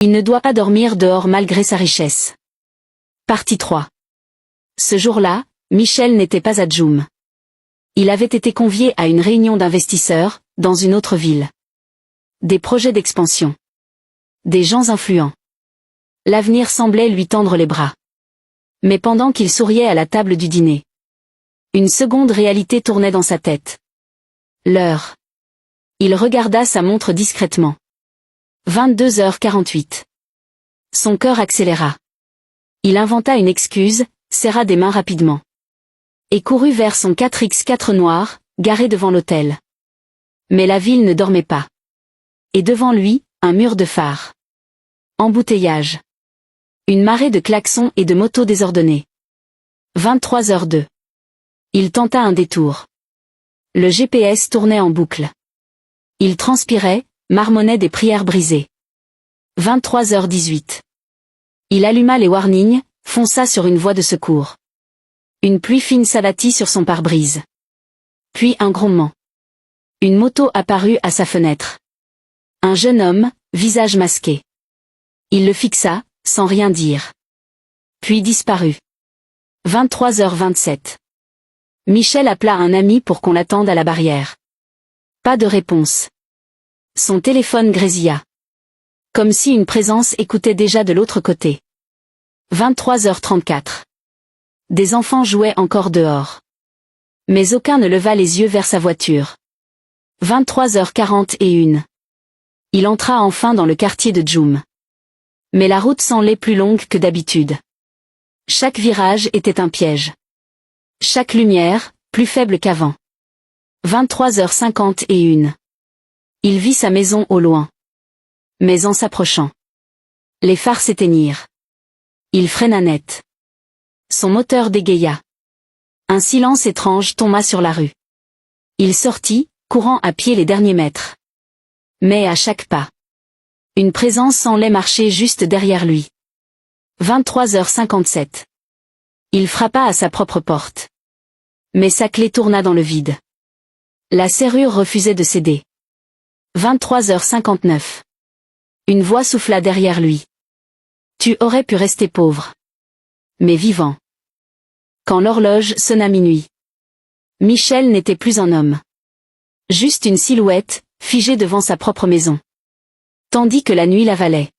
Il ne doit pas dormir dehors malgré sa richesse. Partie 3. Ce jour-là, Michel n'était pas à Djoum. Il avait été convié à une réunion d'investisseurs, dans une autre ville. Des projets d'expansion. Des gens influents. L'avenir semblait lui tendre les bras. Mais pendant qu'il souriait à la table du dîner, une seconde réalité tournait dans sa tête. L'heure. Il regarda sa montre discrètement. 22h48. Son cœur accéléra. Il inventa une excuse, serra des mains rapidement. Et courut vers son 4x4 noir, garé devant l'hôtel. Mais la ville ne dormait pas. Et devant lui, un mur de phares. Embouteillage. Une marée de klaxons et de motos désordonnées. 23h02. Il tenta un détour. Le GPS tournait en boucle. Il transpirait, marmonnait des prières brisées. 23h18. Il alluma les warnings, fonça sur une voie de secours. Une pluie fine s'abattit sur son pare-brise. Puis un grondement. Une moto apparut à sa fenêtre. Un jeune homme, visage masqué. Il le fixa, sans rien dire. Puis disparut. 23h27. Michel appela un ami pour qu'on l'attende à la barrière. Pas de réponse. Son téléphone grésilla. Comme si une présence écoutait déjà de l'autre côté. 23h34. Des enfants jouaient encore dehors. Mais aucun ne leva les yeux vers sa voiture. 23h41. Il entra enfin dans le quartier de Djoum. Mais la route semblait plus longue que d'habitude. Chaque virage était un piège. Chaque lumière, plus faible qu'avant. 23h51. Il vit sa maison au loin. Mais en s'approchant, les phares s'éteignirent. Il freina net. Son moteur dégaya. Un silence étrange tomba sur la rue. Il sortit, courant à pied les derniers mètres. Mais à chaque pas, une présence semblait marcher juste derrière lui. 23h57. Il frappa à sa propre porte. Mais sa clé tourna dans le vide. La serrure refusait de céder. 23h59. Une voix souffla derrière lui. Tu aurais pu rester pauvre. Mais vivant. Quand l'horloge sonna minuit. Michel n'était plus un homme. Juste une silhouette, figée devant sa propre maison. Tandis que la nuit l'avalait.